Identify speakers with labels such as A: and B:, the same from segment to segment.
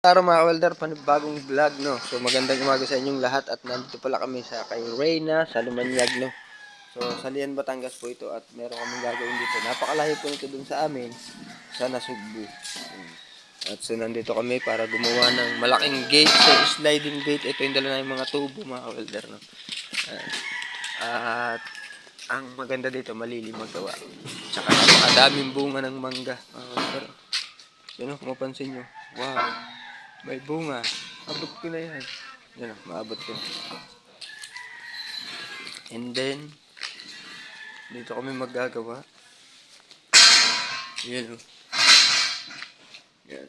A: Araw mga welder, panibagong vlog, no? So magandang umaga sa inyong lahat at nandito pala kami sa kay Reyna sa Lumanyag, no? So sa Lian, Batangas po ito at meron kaming gagawin dito. Napakalayo po nito dun sa amin sa Nasugbu. At so nandito kami para gumawa ng malaking gate, so sliding gate. Ito yung dala na yung mga tubo mga welder, no? At ang maganda dito, malilim magawa. Tsaka napakadaming bunga ng mangga mga welder. Yun, kung mapansin nyo, wow, may bunga. Abot ko na yan. Yan, maabot ko. And then, dito kami maggagawa. Yan, oh. Yan.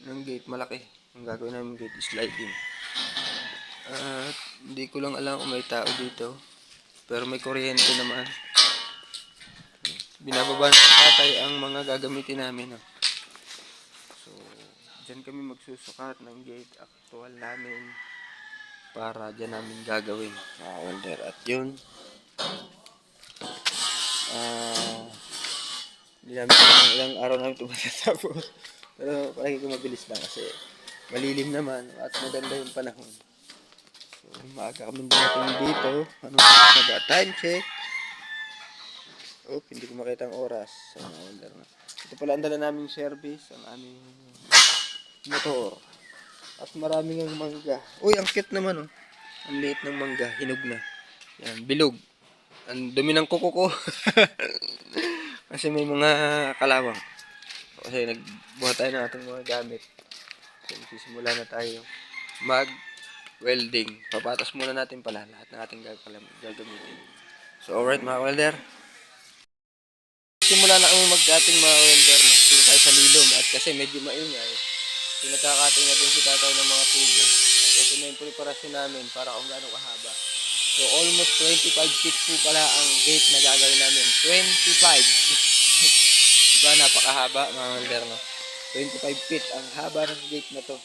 A: Yung gate, malaki. Ang gagawin namin gate is sliding. At hindi ko lang alam kung may tao dito. Pero may kuryente naman. Binababa ng tatay ang mga gagamitin namin. Oh. So, dyan kami magsusukat ng gate actual namin. Para dyan namin gagawin. Welder. At yun, hindi namin ilang araw namin ito matatapos. Pero palagi ko mabilis lang kasi malilim naman at maganda yung panahon. So, maaga kami dumating dito. Anong time check? Oh, hindi ko makita ang oras. Ito pala ang dala naming service, ang aming motor. At maraming ang mangga. Uy, ang cute naman, oh. Ang liit ng mangga, hinog na. Yan, bilog. Ang dumi ng kuko ko. Kasi may mga kalawang. Kasi nagbuhat tayo ng ating mga gamit. So, magsisimula na tayo mag-welding. Papatas muna natin pala lahat ng ating gagamitin. So, alright mga welder. Simula na kami mag-cutting mga welder. Nagsimula tayo sa lilom at kasi medyo maingay. So, nagkakating na din si tatay ng mga tubo. At ito na yung preparasyon namin para kung gaano kahaba. So, almost 25 feet po pala ang gate na gagawin namin. 25. Diba, napakahaba mga welder, no? 25 feet ang haba ng gate na to.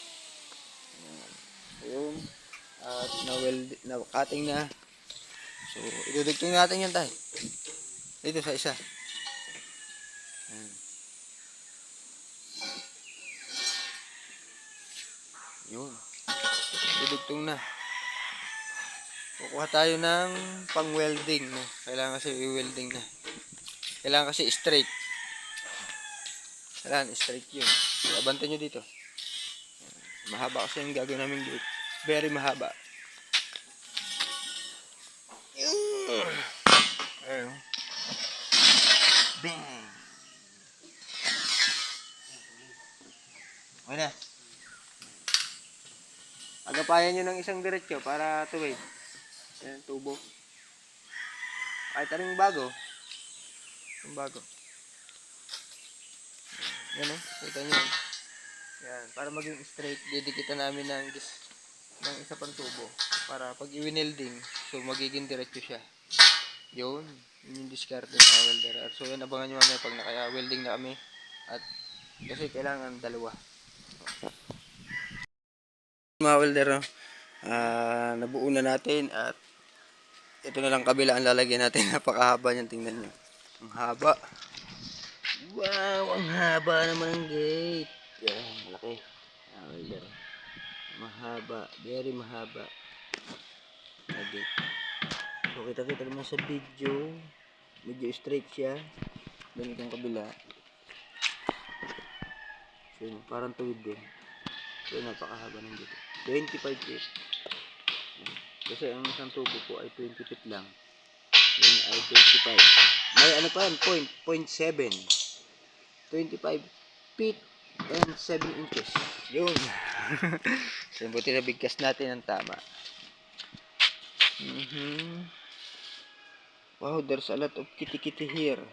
A: Ayun. At na-cutting na. So, idudugtong natin yan tayo. Dito sa isa. Ayan. Yun. Idudugtong na. Kukuha tayo ng pang-welding, no? Kailangan kasi i-welding na. Kailangan kasi straight. Kailangan straight yun. So, abantin nyo dito. Mahaba kasi yung gagawin namin gate. Very mahaba. Ayun. Bang! Okay na. Agapayan nyo ng isang diretsyo para tuwid. Yan, tubo. Kahit anong bago. Yung bago. Yan o. Kita nyo. Yan. Para maging straight, didikitan namin ng isa pang tubo. Para pag i-welding, so magiging diretso siya. Yun. Yun yung discard ng mga welder. So yan, abangan nyo mamaya pag naka-welding na kami. At kasi kailangan dalawa. Mga welder, no? Nabuo na natin at ito na lang kabila ang lalagyan natin. Napakahaba niyan, tingnan nyo. Ang haba. Wow, ang haba naman ng gate. Yan, malaki. Welder. Mahaba, very mahaba. Gate. So kita-kita naman sa video. Medyo straight siya. Then itong kabila. So parang tuwid din. So napakahaba ng gate. 25 feet. Kasi ang isang tubo po ay 20 feet lang. Yan ay 25. May ano pa yan? 0.7. 25 feet and 7 inches. Yun. So buti na bigkas natin ang tama. Wow, there's a lot of kitty here.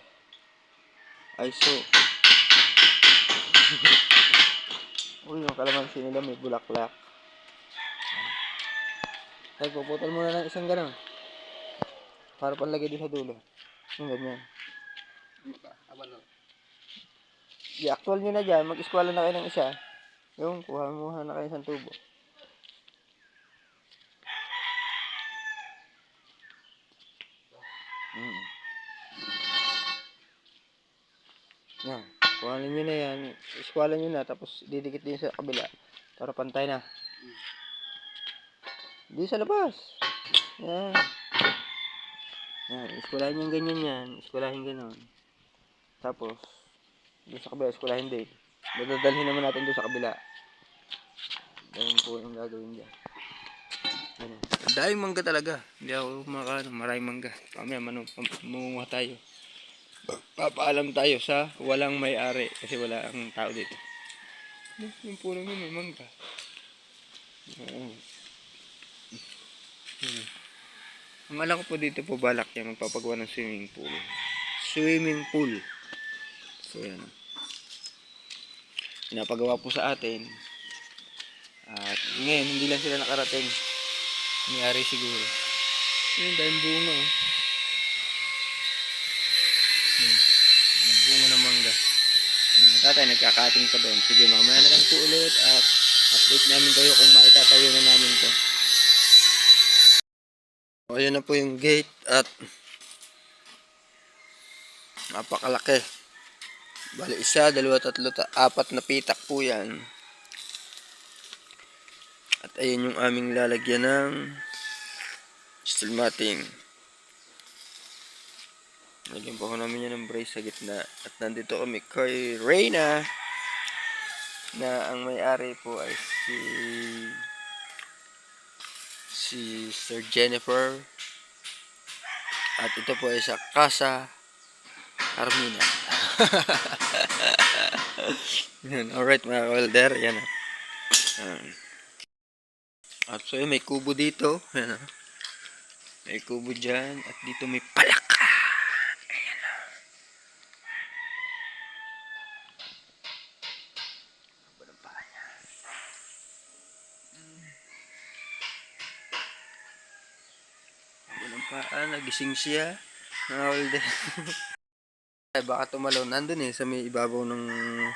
A: I saw. Uy, yung kalamansi nila may bulaklak. Ay, puputol muna ng isang gano'n. Para panlagay din sa dulo. Yung ganyan. I-actual nyo na dyan. Mag-eskwala na kayo ng isa. Yung, kuha na kayo isang tubo. Yan. Kuhanin nyo na yan. Iskwala nyo na. Tapos didikit din sa kabila. Para pantay na. Di sa labas. Yan. Yan. Iskwalahin nyo ganyan yan. Iskwalahin ganon. Tapos, doon sa kabila, iskwalahin din. Dadalhin naman natin doon sa kabila. Ganun po yung gagawin dyan. Ano. Ang daming mangga talaga. Hindi ako makakaano. Maraming mangga. Pamaya manunguha tayo. Papaalam tayo sa walang may-ari. Kasi wala ang tao dito. Yung puno nyo may mangga. Ang alam ko po dito po balak niya magpapagawa ng swimming pool. Swimming pool. So yan. Pinapagawa po sa atin. At ngayon hindi lang sila nakarating. May-ari siguro. Ayun dahil bunga oh. Bunga ng mangga. Tatay nagkakating pa doon. Sige mamaya na lang po ulit at update namin kayo kung maitatayo na namin to. O ayan na po yung gate at napakalaki. Bali isa, dalawa, tatlo, apat na pitak po yan. At ayun yung aming lalagyan ng steel matting. Lagyan po namin yan ng brace sa gitna. At nandito kami kay Reyna na ang may-ari po ay si Sir Jennifer. At ito po ay sa Casa Carmina. Yan, alright mga welder, yan. At so yun, may kubo dito. Yan, may kubo dyan. At dito may palaka. Ayan. Kubo ng paa niya. Kubo ng paa. Nagising siya. Mga welder. Ay, baka tumalaw. Nandun sa may ibabaw ng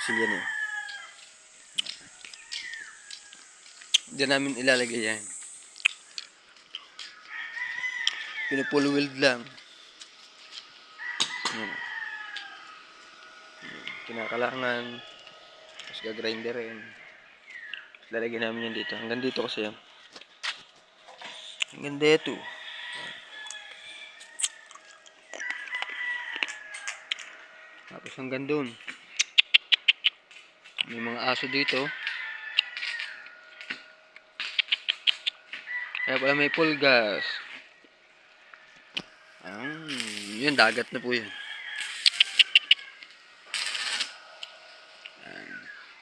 A: silya niya. Diyan namin ilalagay yan. Pinupull weld lang. Yan. Kinakalangan. Tapos gagrinderin. Lalagyan namin yan dito. Hanggang dito kasi yan. Hanggang dito. Tapos hanggang doon. May mga aso dito. Kaya pala may pulgas. Yun, dagat na po yun.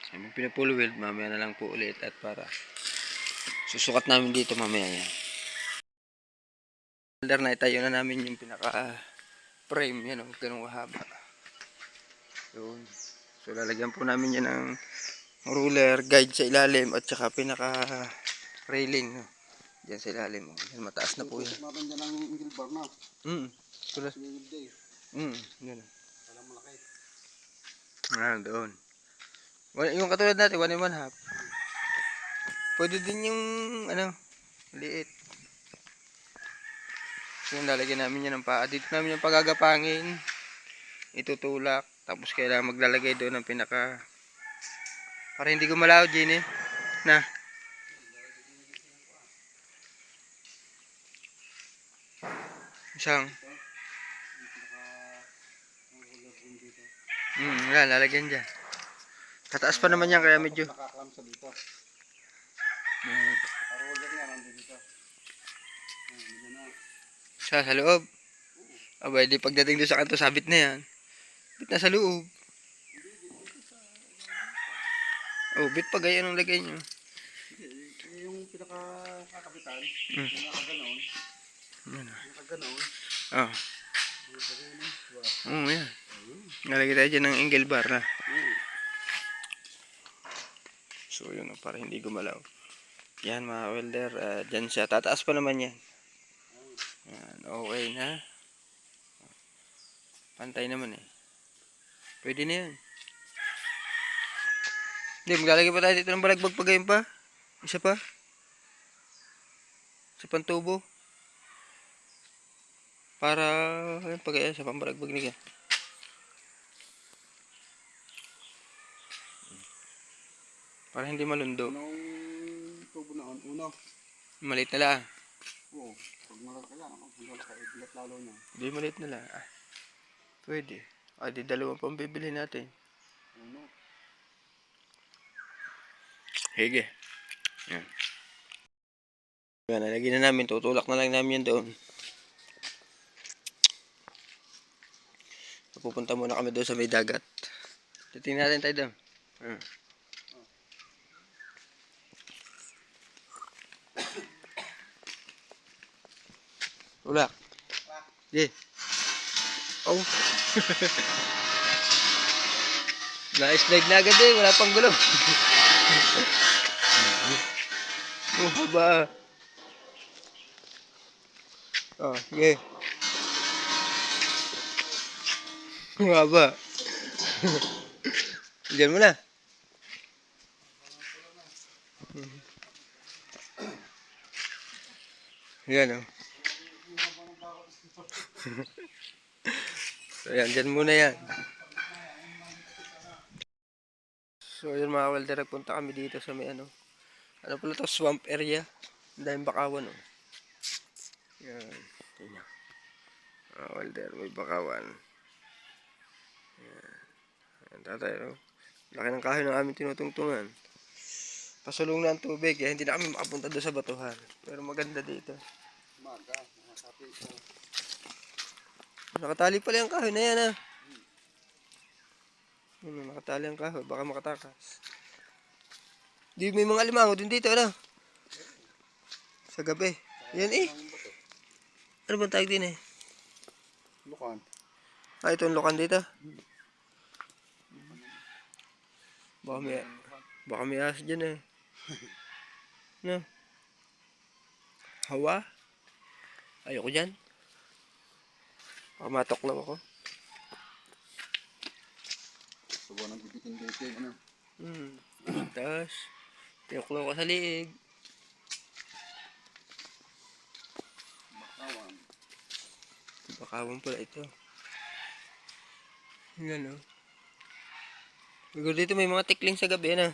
A: So, pinupull weld, mamaya na lang po ulit at para susukat namin dito mamaya yan. Welder na itayo na namin yung pinaka frame yan, ganun kahaba. Yun. So lalagyan po namin yan ng ruler, guide sa ilalim at saka pinaka railing no? Diyan sa ilalim. Yan, mataas na po yan.
B: Natin dyan ang angle bar na.
A: Yan.
B: Alam malaki.
A: Doon. Yung katulad natin, 1 and 1/2. Pwede din yung, liit. So, yung lalagyan namin yan ng paa. Dito namin yung pagagapangin. Itutulak. Tapos kailangan maglalagay doon ng pinaka para hindi gumalaw, Jenny. Na. Isang. Yan, lalagyan dyan. Tataas pa naman yan kaya medyo.
B: Nakaklamsa dito. Roller nga nandun dito.
A: Sa loob. Abay, di pagdating doon sa kanto, sabit na yan. Bit na sa loob. Oh, bit pa gaya anong lagay nyo.
B: Yung pinaka-kakapitan, yung nakaganoon. Nakaganoon.
A: Oh. Yan. Nalagay tayo dyan ng angle bar na. So, yun, para hindi gumalaw. Yan, mga welder. Dyan siya. Tataas pa naman yan. Yan, okay na. Pantay naman Pwede na yan. Hindi, maglalagay pa tayo dito ng balagbag pa gayon pa. Isa pa. Sa pantubo. Para, pagaya sa pambalagbag niya. Para hindi malundo.
B: Anong tubo na on? Uno.
A: Maliit na lang.
B: Oo. Pag malaki yan, malaki, bigat lalo niya.
A: Hindi maliit na lang. Ah, pwede. Ah, di dalawang pang bibili natin.
B: Uno.
A: Hige. Yan. Yan, nalagyan na namin. Tutulak na lang namin yan doon. Pupunta muna kami doon sa may dagat. Titingnan natin tayo doon. Tulak. Yeah. Oh. Na-slide na agad eh. Wala pang gulo. Oh, haba. Oh, yeah. Haba. Diyan mo na. Yan oh. So yan, dyan muna yan. So yun mga welder, nagpunta kami dito sa may ano pala to, swamp area. Ang daming bakawan oh. Yan. Yan. Mga welder, may bakawan. Yan. Yan tatay oh. Laki ng kahoy ng aming tinutungtungan. Pasulong na ang tubig, kaya hindi na kami makapunta doon sa batuhan. Pero maganda dito.
B: Maga. Nakakapi ito.
A: Nakatali pala yung kahoy na yan ah. Nakatali ang kahoy, baka makatakas. Di may mga alimango din dito ano. Sa gabi. Yan eh. Ano bang tawag din eh?
B: Lukan.
A: Ah, itong lokan dito. Baka may aso dyan eh. No? Hawa? Ayoko dyan. Baka matoklaw ako.
B: Subuan ng bibiting-biting. Ano?
A: Tapos, tinuklaw ko sa liig.
B: Bakawan.
A: Bakawan pala ito. Yan o. Siguro dito may mga tikling sa gabi na.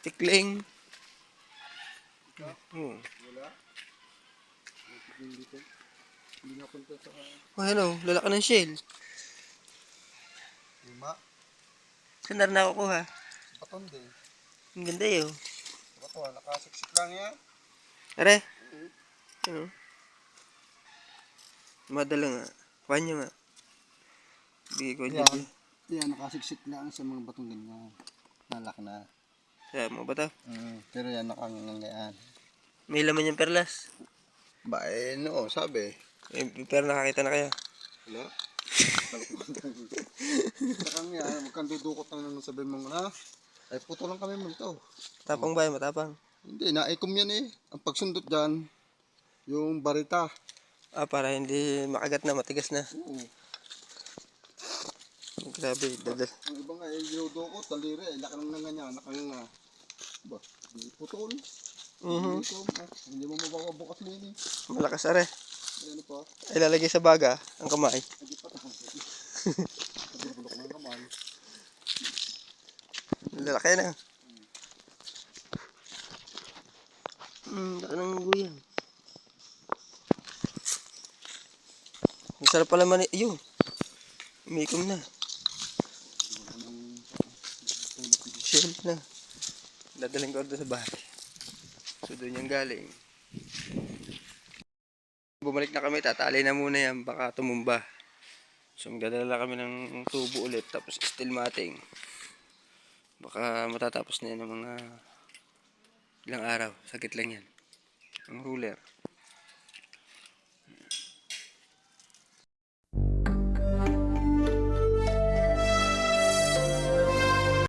A: Tikling. Oh.
B: Wala. Bibiting-biting. Hindi nga punta sa...
A: Oh, ano, lalaki ng shell.
B: Lima.
A: Saan na nakukuha?
B: Baton din.
A: Ang ganda yun.
B: Bato, nakasiksik lang yan.
A: Are? Ano? Madala nga. Kuha nyo nga. Bigay ko dyan.
B: Yan, nakasiksik lang sa mga batong ganyan. Nalak na.
A: Kaya mo ba ito?
B: Pero yan, nakangangayaan.
A: May laman yung perlas.
B: Ba, eh, no, sabi.
A: Pero nakakita na kaya.
B: Wala. Nakang yan, magkandudukot lang nang sabi mong na. Ay, puto lang kami mo ito.
A: Matapang ba? Matapang.
B: Hindi, naikom yan eh. Ang pagsundot dyan, yung barita.
A: Ah, para hindi makagat na, matigas na.
B: Oo.
A: Grabe, dadal.
B: Ang iba nga, eh, dinudukot, taliri, eh, laki lang nga niya, nakang nga. Ba, di putol. Hindi mo mabababukas mo yun eh.
A: Malakas are.
B: Ano pa?
A: Ay lalagay sa baga ang kamay.
B: Hindi pa tapos. Hindi bulok ng kamay.
A: Lalaki na. Laki ng guyang. Ang sarap pala mani. Ayun. Umikom na. Shell na. Dadaling ko doon sa bahay. So doon yung galing. Bumalik na kami, tatali na muna yan, baka tumumba. So magdadala kami ng tubo ulit, tapos steel matting. Baka matatapos na yan ng mga ilang araw, sakit lang yan. Ang ruler.